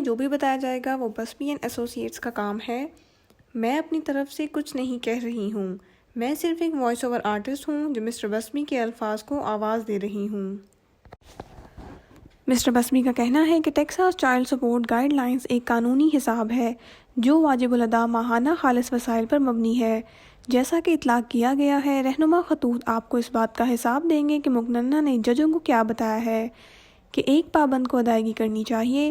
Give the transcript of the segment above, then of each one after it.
جو بھی بتایا جائے گا وہ بسمی اینڈ ایسوسیٹس کا کام ہے۔ میں اپنی طرف سے کچھ نہیں کہہ رہی ہوں، میں صرف ایک وائس اوور آرٹسٹ ہوں جو مسٹر بسمی کے الفاظ کو آواز دے رہی ہوں۔ مسٹر بسمی کا کہنا ہے کہ Texas child support guide lines ایک قانونی حساب ہے جو واجب الادا ماہانہ خالص وسائل پر مبنی ہے۔ جیسا کہ اطلاق کیا گیا ہے، رہنما خطوط آپ کو اس بات کا حساب دیں گے کہ مقننہ نے ججوں کو کیا بتایا ہے کہ ایک پابند کو ادائیگی کرنی چاہیے۔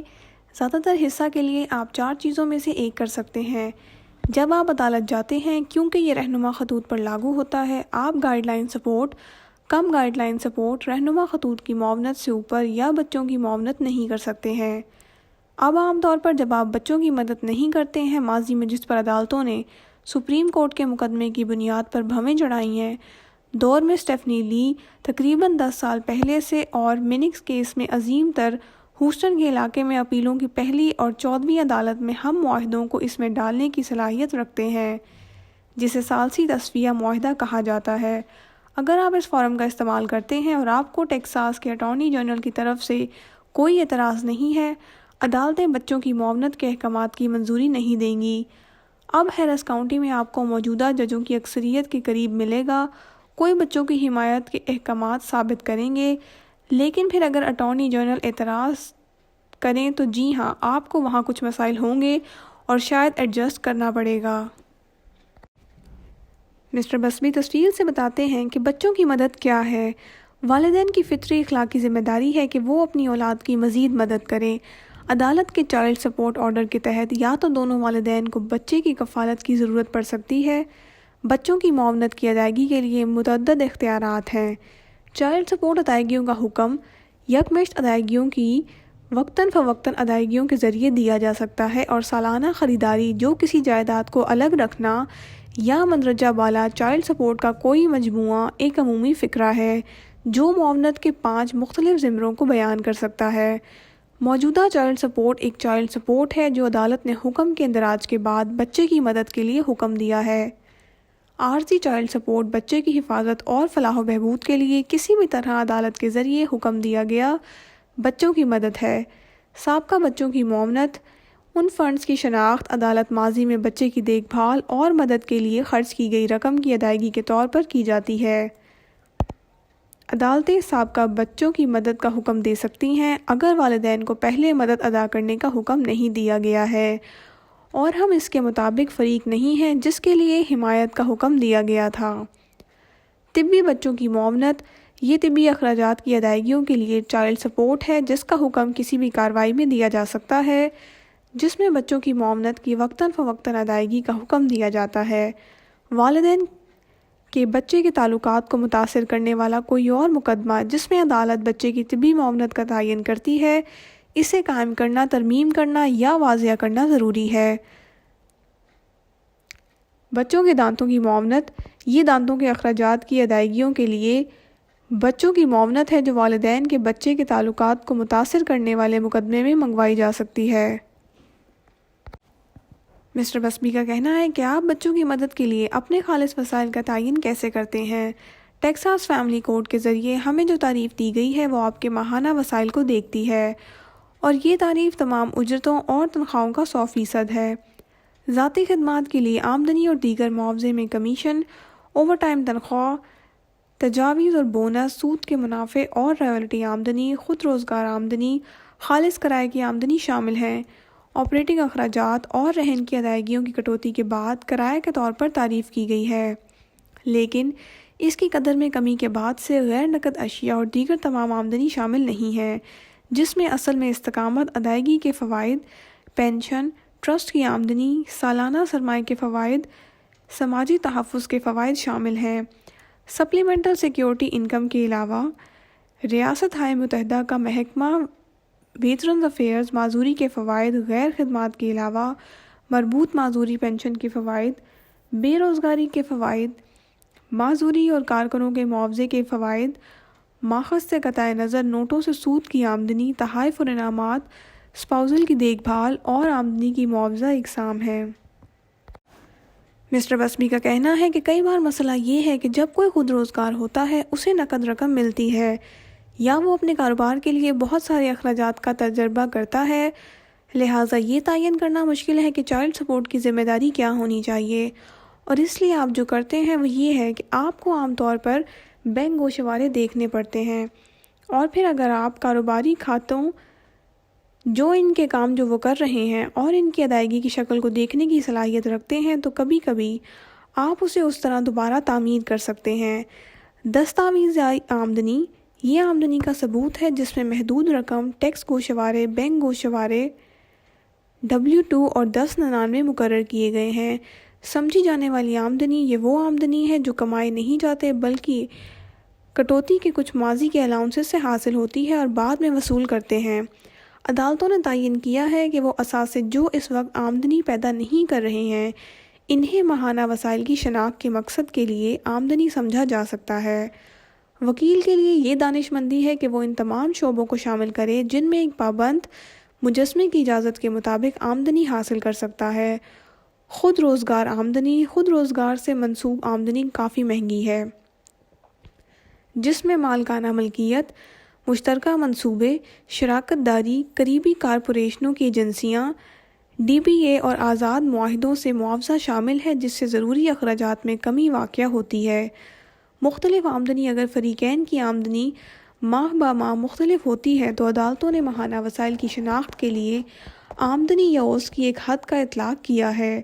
زیادہ تر حصہ کے لیے آپ 4 چیزوں میں سے ایک کر سکتے ہیں۔ جب آپ عدالت جاتے ہیں، کیونکہ یہ رہنما خطوط پر لاگو ہوتا ہے، آپ گائیڈ لائن سپورٹ، کم گائیڈ لائن سپورٹ، رہنما خطوط کی معاونت سے اوپر یا بچوں کی معاونت نہیں کر سکتے ہیں۔ اب عام طور پر جب آپ بچوں کی مدد نہیں کرتے ہیں، ماضی میں جس پر عدالتوں نے سپریم کورٹ کے مقدمے کی بنیاد پر بھویں چڑھائی ہیں، دور میں اسٹیفنی لی تقریباً 10 سال پہلے سے، اور منکس کیس میں عظیم تر ہوسٹن کے علاقے میں اپیلوں کی پہلی اور 14ویں عدالت میں ہم معاہدوں کو اس میں ڈالنے کی صلاحیت رکھتے ہیں، جسے ثالثی تصفیہ معاہدہ کہا جاتا ہے۔ اگر آپ اس فارم کا استعمال کرتے ہیں اور آپ کو ٹیکساس کے اٹارنی جنرل کی طرف سے کوئی اعتراض نہیں ہے، عدالتیں بچوں کی معاونت کے احکامات کی منظوری نہیں دیں گی۔ اب ہیرس کاؤنٹی میں آپ کو موجودہ ججوں کی اکثریت کے قریب ملے گا، کوئی بچوں کی حمایت کے احکامات ثابت کریں گے، لیکن پھر اگر اٹارنی جنرل اعتراض کریں تو جی ہاں، آپ کو وہاں کچھ مسائل ہوں گے اور شاید ایڈجسٹ کرنا پڑے گا۔ مسٹر بسمی تفصیل سے بتاتے ہیں کہ بچوں کی مدد کیا ہے۔ والدین کی فطری اخلاقی ذمہ داری ہے کہ وہ اپنی اولاد کی مزید مدد کریں۔ عدالت کے چائلڈ سپورٹ آرڈر کے تحت یا تو دونوں والدین کو بچے کی کفالت کی ضرورت پڑ سکتی ہے۔ بچوں کی معاونت کی ادائیگی کے لیے متعدد اختیارات ہیں۔ چائلڈ سپورٹ ادائیگیوں کا حکم یکمشت ادائیگیوں کی وقتاً فوقتاً ادائیگیوں کے ذریعے دیا جا سکتا ہے، اور سالانہ خریداری جو کسی جائیداد کو الگ رکھنا یا مندرجہ بالا چائلڈ سپورٹ کا کوئی مجموعہ ایک عمومی فقرہ ہے جو معاونت کے 5 مختلف زمروں کو بیان کر سکتا ہے۔ موجودہ چائلڈ سپورٹ ایک چائلڈ سپورٹ ہے جو عدالت نے حکم کے اندراج کے بعد بچے کی مدد کے لیے حکم دیا ہے۔ عارضی چائلڈ سپورٹ بچے کی حفاظت اور فلاح و بہبود کے لیے کسی بھی طرح عدالت کے ذریعے حکم دیا گیا بچوں کی مدد ہے۔ سابقہ بچوں کی معاونت ان فنڈز کی شناخت عدالت ماضی میں بچے کی دیکھ بھال اور مدد کے لیے خرچ کی گئی رقم کی ادائیگی کے طور پر کی جاتی ہے۔ عدالتیں سابقہ بچوں کی مدد کا حکم دے سکتی ہیں اگر والدین کو پہلے مدد ادا کرنے کا حکم نہیں دیا گیا ہے اور ہم اس کے مطابق فریق نہیں ہیں جس کے لیے حمایت کا حکم دیا گیا تھا۔ طبی بچوں کی معاونت یہ طبی اخراجات کی ادائیگیوں کے لیے چائلڈ سپورٹ ہے جس کا حکم کسی بھی کارروائی میں دیا جا سکتا ہے جس میں بچوں کی معاونت کی وقتاً فوقتاً ادائیگی کا حکم دیا جاتا ہے۔ والدین کے بچے کے تعلقات کو متاثر کرنے والا کوئی اور مقدمہ جس میں عدالت بچے کی طبی معاونت کا تعین کرتی ہے، اسے قائم کرنا، ترمیم کرنا یا واضح کرنا ضروری ہے۔ بچوں کے دانتوں کی معاونت یہ دانتوں کے اخراجات کی ادائیگیوں کے لیے بچوں کی معاونت ہے جو والدین کے بچے کے تعلقات کو متاثر کرنے والے مقدمے میں منگوائی جا سکتی ہے۔ مسٹر بسمی کا کہنا ہے کہ آپ بچوں کی مدد کے لیے اپنے خالص وسائل کا تعین کیسے کرتے ہیں۔ ٹیکساس فیملی کورٹ کے ذریعے ہمیں جو تعریف دی گئی ہے وہ آپ کے ماہانہ وسائل کو دیکھتی ہے، اور یہ تعریف تمام اجرتوں اور تنخواہوں کا 100% ہے۔ ذاتی خدمات کے لیے آمدنی اور دیگر معاوضے میں کمیشن، اوور ٹائم تنخواہ، تجاویز اور بونس، سود کے منافع اور رائلٹی آمدنی، خود روزگار آمدنی، خالص کرائے کی آمدنی شامل ہیں۔ آپریٹنگ اخراجات اور رہن کی ادائیگیوں کی کٹوتی کے بعد کرائے کے طور پر تعریف کی گئی ہے، لیکن اس کی قدر میں کمی کے بعد سے غیر نقد اشیاء اور دیگر تمام آمدنی شامل نہیں ہے، جس میں اصل میں استقامت، ادائیگی کے فوائد، پینشن، ٹرسٹ کی آمدنی، سالانہ سرمایہ کے فوائد، سماجی تحفظ کے فوائد شامل ہیں۔ سپلیمنٹل سیکیورٹی انکم کے علاوہ ریاست ہائے متحدہ کا محکمہ ویٹرنز افیئرز معذوری کے فوائد، غیر خدمات کے علاوہ مربوط معذوری پینشن کے فوائد، بے روزگاری کے فوائد، معذوری اور کارکنوں کے معاوضے کے فوائد، ماخذ سے قطع نظر نوٹوں سے سود کی آمدنی، تحائف اور انعامات، اسپاؤزل کی دیکھ بھال اور آمدنی کی معاوضہ اقسام ہیں۔ مسٹر بسمی کا کہنا ہے کہ کئی بار مسئلہ یہ ہے کہ جب کوئی خود روزگار ہوتا ہے اسے نقد رقم ملتی ہے یا وہ اپنے کاروبار کے لیے بہت سارے اخراجات کا تجربہ کرتا ہے۔ لہٰذا یہ تعین کرنا مشکل ہے کہ چائلڈ سپورٹ کی ذمہ داری کیا ہونی چاہیے، اور اس لیے آپ جو کرتے ہیں وہ یہ ہے کہ آپ کو عام طور پر بینک گوشوارے دیکھنے پڑتے ہیں، اور پھر اگر آپ کاروباری کھاتوں جو ان کے کام جو وہ کر رہے ہیں اور ان کی ادائیگی کی شکل کو دیکھنے کی صلاحیت رکھتے ہیں تو کبھی کبھی آپ اسے اس طرح دوبارہ تعمیر کر سکتے ہیں۔ دستاویزی آمدنی یہ آمدنی کا ثبوت ہے جس میں محدود رقم، ٹیکس گوشوارے، بینک گوشوارے، W2 اور 1099 مقرر کیے گئے ہیں۔ سمجھی جانے والی آمدنی یہ وہ آمدنی ہے جو کمائے نہیں جاتے بلکہ کٹوتی کے کچھ ماضی کے الاؤنسز سے حاصل ہوتی ہے اور بعد میں وصول کرتے ہیں۔ عدالتوں نے تعین کیا ہے کہ وہ اثاثے جو اس وقت آمدنی پیدا نہیں کر رہے ہیں انہیں ماہانہ وسائل کی شناخت کے مقصد کے لیے آمدنی سمجھا جا سکتا ہے۔ وکیل کے لیے یہ دانش مندی ہے کہ وہ ان تمام شعبوں کو شامل کرے جن میں ایک پابند مجسمے کی اجازت کے مطابق آمدنی حاصل کر سکتا ہے۔ خود روزگار آمدنی خود روزگار سے منسوب آمدنی کافی مہنگی ہے، جس میں مالکانہ ملکیت، مشترکہ منصوبے، شراکت داری، قریبی کارپوریشنوں کی ایجنسیاں، DBA اور آزاد معاہدوں سے معاوضہ شامل ہے جس سے ضروری اخراجات میں کمی واقع ہوتی ہے۔ مختلف آمدنی اگر فریقین کی آمدنی ماہ با ماہ مختلف ہوتی ہے تو عدالتوں نے ماہانہ وسائل کی شناخت کے لیے آمدنی یا اوز کی ایک حد کا اطلاق کیا ہے۔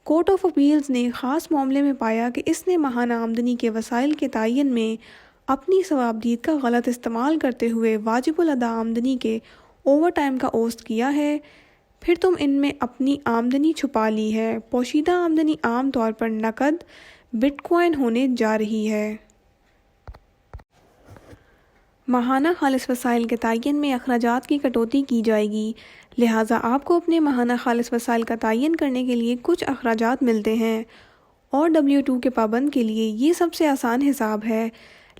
کورٹ آف اپیلز نے خاص معاملے میں پایا کہ اس نے ماہانہ آمدنی کے وسائل کے تعین میں اپنی ثوابدید کا غلط استعمال کرتے ہوئے واجب الادا آمدنی کے اوور ٹائم کا اوسط کیا ہے۔ پھر تم ان میں اپنی آمدنی چھپا لی ہے۔ پوشیدہ آمدنی عام طور پر نقد بٹ کوائن ہونے جا رہی ہے۔ ماہانہ خالص وسائل کے تعین میں اخراجات کی کٹوتی کی جائے گی، لہٰذا آپ کو اپنے ماہانہ خالص وسائل کا تعین کرنے کے لیے کچھ اخراجات ملتے ہیں، اور W2 کے پابند کے لیے یہ سب سے آسان حساب ہے۔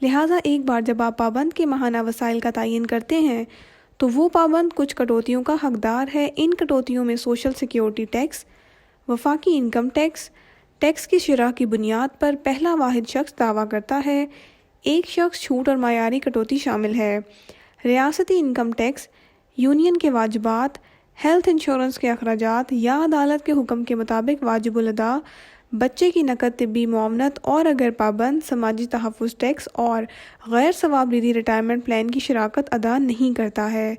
لہٰذا ایک بار جب آپ پابند کے ماہانہ وسائل کا تعین کرتے ہیں تو وہ پابند کچھ کٹوتیوں کا حقدار ہے۔ ان کٹوتیوں میں سوشل سیکیورٹی ٹیکس، وفاقی انکم ٹیکس، ٹیکس کی شرح کی بنیاد پر پہلا واحد شخص دعویٰ کرتا ہے، ایک شخص چھوٹ اور معیاری کٹوتی شامل ہے، ریاستی انکم ٹیکس، یونین کے واجبات، ہیلتھ انشورنس کے اخراجات یا عدالت کے حکم کے مطابق واجب الادا بچے کی نقد طبی معاونت، اور اگر پابند سماجی تحفظ ٹیکس اور غیر ثوابدیدی ریٹائرمنٹ پلان کی شراکت ادا نہیں کرتا ہے۔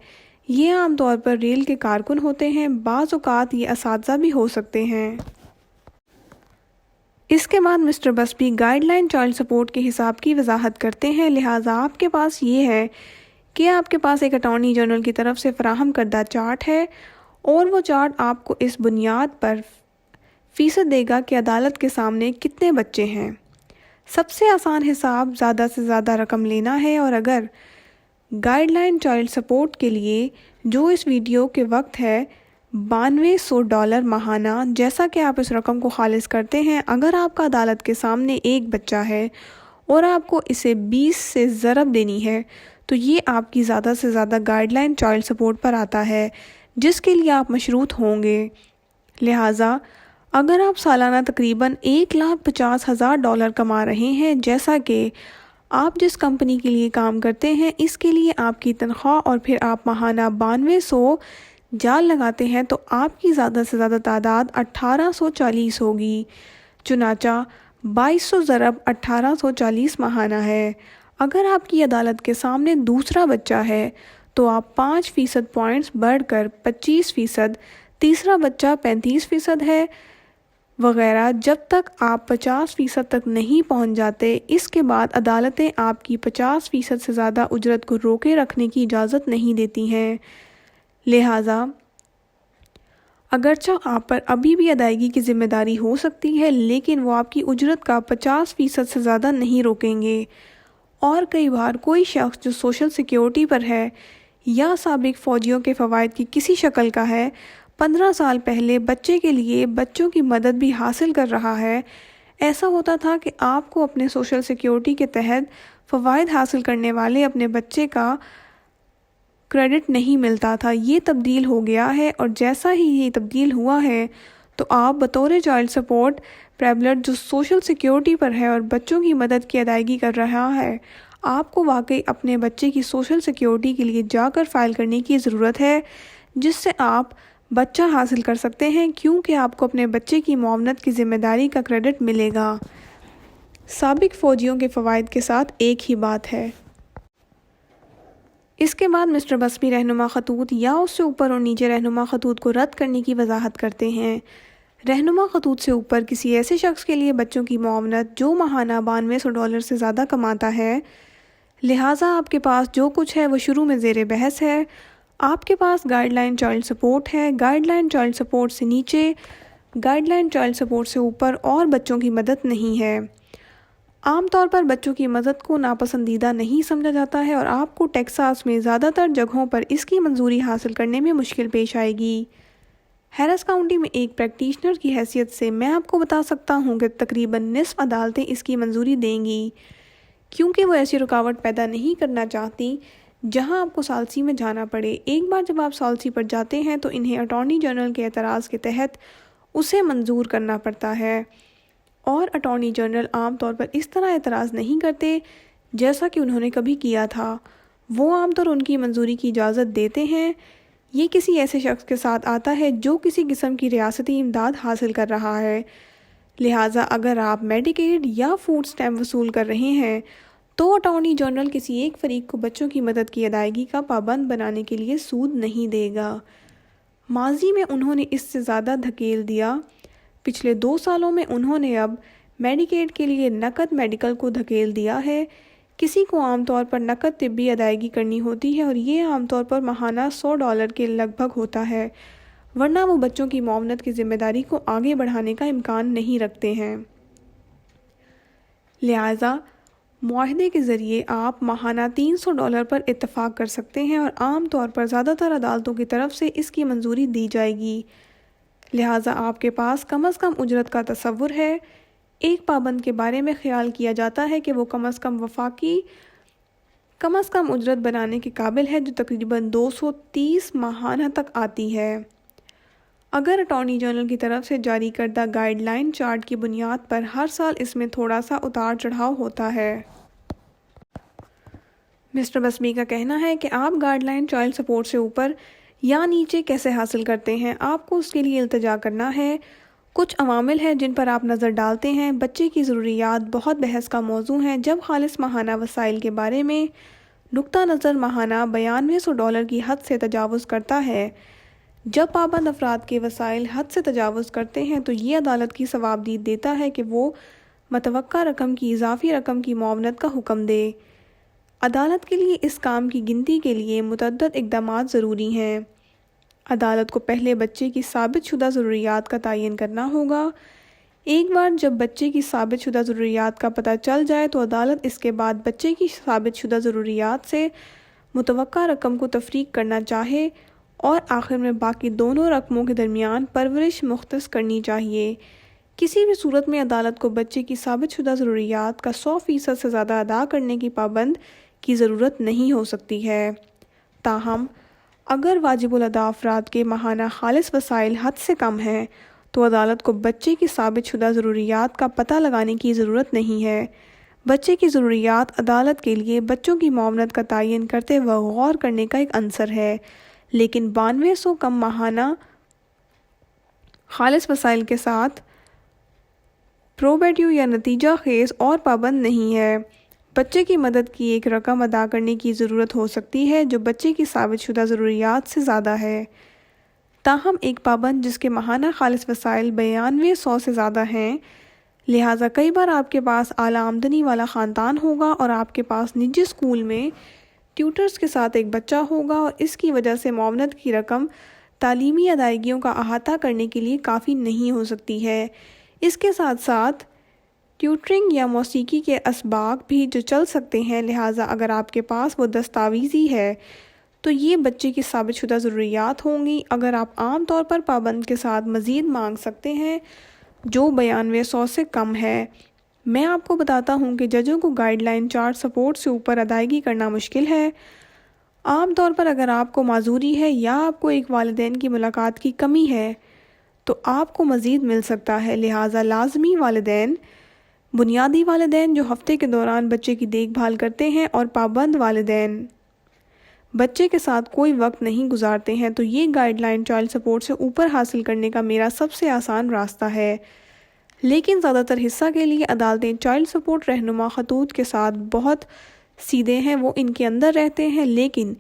یہ عام طور پر ریل کے کارکن ہوتے ہیں، بعض اوقات یہ اساتذہ بھی ہو سکتے ہیں۔ اس کے بعد مسٹر بسبی گائیڈ لائن چائلڈ سپورٹ کے حساب کی وضاحت کرتے ہیں، لہٰذا آپ کے پاس یہ ہے کہ آپ کے پاس ایک اٹارنی جنرل کی طرف سے فراہم کردہ چارٹ ہے، اور وہ چارٹ آپ کو اس بنیاد پر فیصد دے گا کہ عدالت کے سامنے کتنے بچے ہیں۔ سب سے آسان حساب زیادہ سے زیادہ رقم لینا ہے، اور اگر گائیڈ لائن چائلڈ سپورٹ کے لیے جو اس ویڈیو کے وقت ہے $9200 ماہانہ، جیسا کہ آپ اس رقم کو خالص کرتے ہیں، اگر آپ کا عدالت کے سامنے ایک بچہ ہے اور آپ کو اسے 20 سے ضرب دینی ہے تو یہ آپ کی زیادہ سے زیادہ گائیڈ لائن چائلڈ سپورٹ پر آتا ہے جس کے لیے آپ مشروط ہوں گے۔ لہٰذا اگر آپ سالانہ تقریباً $1,50,000 کما رہے ہیں، جیسا کہ آپ جس کمپنی کے لیے کام کرتے ہیں اس کے لیے آپ کی تنخواہ، اور پھر آپ ماہانہ 9200 جال لگاتے ہیں تو آپ کی زیادہ سے زیادہ تعداد 1840 ہوگی۔ چنانچہ 2200 ضرب 1840 ماہانہ ہے۔ اگر آپ کی عدالت کے سامنے دوسرا بچہ ہے تو آپ 5% پوائنٹس بڑھ کر 25%، تیسرا بچہ 35% ہے وغیرہ، جب تک آپ 50% تک نہیں پہنچ جاتے۔ اس کے بعد عدالتیں آپ کی 50% سے زیادہ اجرت کو روکے رکھنے کی اجازت نہیں دیتی ہیں۔ لہٰذا اگرچہ آپ پر ابھی بھی ادائیگی کی ذمہ داری ہو سکتی ہے، لیکن وہ آپ کی اجرت کا 50% سے زیادہ نہیں روکیں گے۔ اور کئی بار کوئی شخص جو سوشل سیکیورٹی پر ہے یا سابق فوجیوں کے فوائد کی کسی شکل کا ہے، 15 سال پہلے بچے کے لیے بچوں کی مدد بھی حاصل کر رہا ہے۔ ایسا ہوتا تھا کہ آپ کو اپنے سوشل سیکیورٹی کے تحت فوائد حاصل کرنے والے اپنے بچے کا کریڈٹ نہیں ملتا تھا۔ یہ تبدیل ہو گیا ہے، اور جیسا ہی یہ تبدیل ہوا ہے تو آپ بطور چائلڈ سپورٹ پریبلر جو سوشل سیکیورٹی پر ہے اور بچوں کی مدد کی ادائیگی کر رہا ہے، آپ کو واقعی اپنے بچے کی سوشل سیکیورٹی کے لیے جا کر فائل کرنے کی ضرورت ہے، جس سے آپ بچہ حاصل کر سکتے ہیں کیونکہ آپ کو اپنے بچے کی معاونت کی ذمہ داری کا کریڈٹ ملے گا۔ سابق فوجیوں کے فوائد کے ساتھ ایک ہی بات ہے۔ اس کے بعد مسٹر بسمی رہنما خطوط یا اس سے اوپر اور نیچے رہنما خطوط کو رد کرنے کی وضاحت کرتے ہیں۔ رہنما خطوط سے اوپر کسی ایسے شخص کے لیے بچوں کی معاونت جو ماہانہ $9200 سے زیادہ کماتا ہے، لہٰذا آپ کے پاس جو کچھ ہے وہ شروع میں زیر بحث ہے۔ آپ کے پاس گائیڈ لائن چائلڈ سپورٹ ہے، گائیڈ لائن چائلڈ سپورٹ سے نیچے، گائیڈ لائن چائلڈ سپورٹ سے اوپر اور بچوں کی مدد نہیں ہے۔ عام طور پر بچوں کی مدد کو ناپسندیدہ نہیں سمجھا جاتا ہے اور آپ کو ٹیکساس میں زیادہ تر جگہوں پر اس کی منظوری حاصل کرنے میں مشکل پیش آئے گی۔ ہیرس کاؤنٹی میں ایک پریکٹیشنر کی حیثیت سے میں آپ کو بتا سکتا ہوں کہ تقریباً نصف عدالتیں اس کی منظوری دیں گی، کیونکہ وہ ایسی رکاوٹ پیدا نہیں کرنا چاہتی جہاں آپ کو ثالثی میں جانا پڑے۔ ایک بار جب آپ ثالثی پر جاتے ہیں تو انہیں اٹارنی جنرل کے اعتراض کے تحت اسے منظور کرنا پڑتا ہے، اور اٹارنی جنرل عام طور پر اس طرح اعتراض نہیں کرتے جیسا کہ انہوں نے کبھی کیا تھا۔ وہ عام طور ان کی منظوری کی اجازت دیتے ہیں۔ یہ کسی ایسے شخص کے ساتھ آتا ہے جو کسی قسم کی ریاستی امداد حاصل کر رہا ہے، لہٰذا اگر آپ میڈیکیڈ یا فوڈ اسٹیمپ وصول کر رہے ہیں تو اٹارنی جنرل کسی ایک فریق کو بچوں کی مدد کی ادائیگی کا پابند بنانے کے لیے سود نہیں دے گا۔ ماضی میں انہوں نے اس سے زیادہ دھکیل دیا۔ پچھلے 2 سالوں میں انہوں نے اب میڈیکیڈ کے لیے نقد میڈیکل کو دھکیل دیا ہے۔ کسی کو عام طور پر نقد طبی ادائیگی کرنی ہوتی ہے اور یہ عام طور پر ماہانہ $100 کے لگ بھگ ہوتا ہے، ورنہ وہ بچوں کی معاونت کی ذمہ داری کو آگے بڑھانے کا امکان نہیں رکھتے ہیں۔ لہٰذا معاہدے کے ذریعے آپ ماہانہ $300 پر اتفاق کر سکتے ہیں اور عام طور پر زیادہ تر عدالتوں کی طرف سے اس کی منظوری دی جائے گی۔ لہٰذا آپ کے پاس کم از کم اجرت کا تصور ہے۔ ایک پابند کے بارے میں خیال کیا جاتا ہے کہ وہ کم از کم وفاقی کم از کم اجرت بنانے کے قابل ہے، جو تقریباً $230 ماہانہ تک آتی ہے۔ اگر اٹارنی جنرل کی طرف سے جاری کردہ گائیڈ لائن چارٹ کی بنیاد پر ہر سال اس میں تھوڑا سا اتار چڑھاؤ ہوتا ہے۔ مسٹر بسمی کا کہنا ہے کہ آپ گائیڈ لائن چائلڈ سپورٹ سے اوپر یا نیچے کیسے حاصل کرتے ہیں، آپ کو اس کے لیے التجا کرنا ہے۔ کچھ عوامل ہیں جن پر آپ نظر ڈالتے ہیں۔ بچے کی ضروریات بہت بحث کا موضوع ہیں۔ جب خالص ماہانہ وسائل کے بارے میں نقطہ نظر ماہانہ $9200 کی حد سے تجاوز کرتا ہے، جب پابند افراد کے وسائل حد سے تجاوز کرتے ہیں تو یہ عدالت کی ثوابدید دیتا ہے کہ وہ متوقع رقم کی اضافی رقم کی معاونت کا حکم دے۔ عدالت کے لیے اس کام کی گنتی کے لیے متعدد اقدامات ضروری ہیں۔ عدالت کو پہلے بچے کی ثابت شدہ ضروریات کا تعین کرنا ہوگا۔ ایک بار جب بچے کی ثابت شدہ ضروریات کا پتہ چل جائے تو عدالت اس کے بعد بچے کی ثابت شدہ ضروریات سے متوقع رقم کو تفریق کرنا چاہے اور آخر میں باقی دونوں رقموں کے درمیان پرورش مختص کرنی چاہیے۔ کسی بھی صورت میں عدالت کو بچے کی ثابت شدہ ضروریات کا 100% سے زیادہ ادا کرنے کی پابند کی ضرورت نہیں ہو سکتی ہے۔ تاہم اگر واجب الادا افراد کے ماہانہ خالص وسائل حد سے کم ہیں تو عدالت کو بچے کی ثابت شدہ ضروریات کا پتہ لگانے کی ضرورت نہیں ہے۔ بچے کی ضروریات عدالت کے لیے بچوں کی معاونت کا تعین کرتے وقت غور کرنے کا ایک عنصر ہے، لیکن 9200 کم ماہانہ خالص وسائل کے ساتھ پروبیٹیو یا نتیجہ خیز اور پابند نہیں ہے۔ بچے کی مدد کی ایک رقم ادا کرنے کی ضرورت ہو سکتی ہے جو بچے کی ثابت شدہ ضروریات سے زیادہ ہے۔ تاہم ایک پابند جس کے ماہانہ خالص وسائل 9200 سے زیادہ ہیں، لہٰذا کئی بار آپ کے پاس اعلیٰ آمدنی والا خاندان ہوگا اور آپ کے پاس نجی اسکول میں ٹیوٹرز کے ساتھ ایک بچہ ہوگا اور اس کی وجہ سے معاونت کی رقم تعلیمی ادائیگیوں کا احاطہ کرنے کے لیے کافی نہیں ہو سکتی ہے۔ اس کے ساتھ ساتھ ٹیوٹرنگ یا موسیقی کے اسباق بھی جو چل سکتے ہیں، لہٰذا اگر آپ کے پاس وہ دستاویزی ہے تو یہ بچے کی ثابت شدہ ضروریات ہوں گی۔ اگر آپ عام طور پر پابند کے ساتھ مزید مانگ سکتے ہیں جو 9200 سے کم ہے۔ میں آپ کو بتاتا ہوں کہ ججوں کو گائیڈ لائن چارٹ سپورٹ سے اوپر ادائیگی کرنا مشکل ہے۔ عام طور پر اگر آپ کو معذوری ہے یا آپ کو ایک والدین کی ملاقات کی کمی ہے تو آپ کو مزید مل سکتا ہے، لہٰذا لازمی والدین، بنیادی والدین جو ہفتے کے دوران بچے کی دیکھ بھال کرتے ہیں، اور پابند والدین بچے کے ساتھ کوئی وقت نہیں گزارتے ہیں تو یہ گائیڈ لائن چائلڈ سپورٹ سے اوپر حاصل کرنے کا میرا سب سے آسان راستہ ہے۔ لیکن زیادہ تر حصہ کے لیے عدالتیں چائلڈ سپورٹ رہنما خطوط کے ساتھ بہت سیدھے ہیں، وہ ان کے اندر رہتے ہیں، لیکن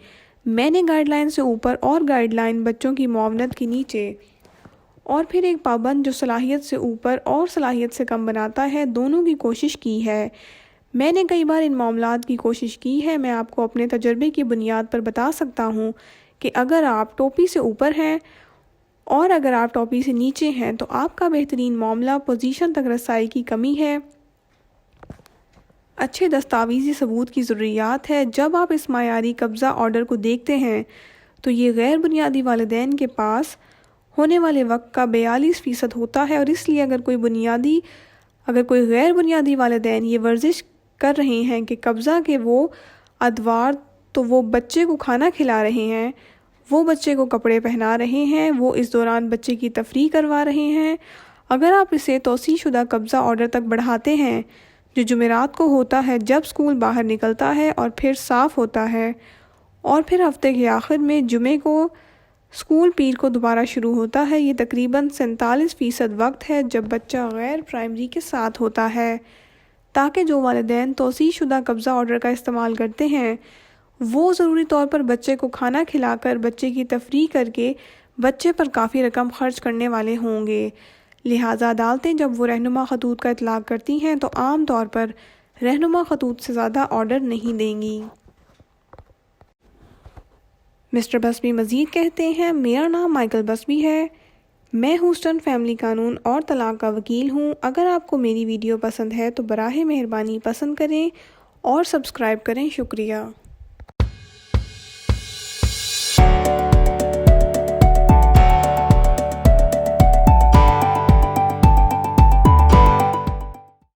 میں نے گائیڈ لائن سے اوپر اور گائیڈ لائن بچوں کی معاونت کے نیچے اور پھر ایک پابند جو صلاحیت سے اوپر اور صلاحیت سے کم بناتا ہے، دونوں کی کوشش کی ہے۔ میں نے کئی بار ان معاملات کی کوشش کی ہے۔ میں آپ کو اپنے تجربے کی بنیاد پر بتا سکتا ہوں کہ اگر آپ ٹوپی سے اوپر ہیں اور اگر آپ ٹوپی سے نیچے ہیں تو آپ کا بہترین معاملہ پوزیشن تک رسائی کی کمی ہے، اچھے دستاویزی ثبوت کی ضروریات ہے۔ جب آپ اس معیاری قبضہ آرڈر کو دیکھتے ہیں تو یہ غیر بنیادی والدین کے پاس ہونے والے وقت کا 42% ہوتا ہے، اور اس لیے اگر کوئی غیر بنیادی والدین یہ ورزش کر رہے ہیں کہ قبضہ کے وہ ادوار، تو وہ بچے کو کھانا کھلا رہے ہیں، وہ بچے کو کپڑے پہنا رہے ہیں، وہ اس دوران بچے کی تفریح کروا رہے ہیں۔ اگر آپ اسے توسیع شدہ قبضہ آرڈر تک بڑھاتے ہیں جو جمعرات کو ہوتا ہے جب اسکول باہر نکلتا ہے اور پھر صاف ہوتا ہے، اور پھر ہفتے کے آخر میں جمعے کو اسکول پیر کو دوبارہ شروع ہوتا ہے، یہ تقریباً 47% وقت ہے جب بچہ غیر پرائمری کے ساتھ ہوتا ہے، تاکہ جو والدین توسیع شدہ قبضہ آرڈر کا استعمال کرتے ہیں وہ ضروری طور پر بچے کو کھانا کھلا کر بچے کی تفریح کر کے بچے پر کافی رقم خرچ کرنے والے ہوں گے۔ لہٰذا عدالتیں جب وہ رہنما خطوط کا اطلاق کرتی ہیں تو عام طور پر رہنما خطوط سے زیادہ آرڈر نہیں دیں گی۔ مسٹر بسبی مزید کہتے ہیں، میرا نام مائیکل بسبی ہے، میں ہیوسٹن فیملی قانون اور طلاق کا وکیل ہوں۔ اگر آپ کو میری ویڈیو پسند ہے تو براہ مہربانی پسند کریں اور سبسکرائب کریں۔ شکریہ۔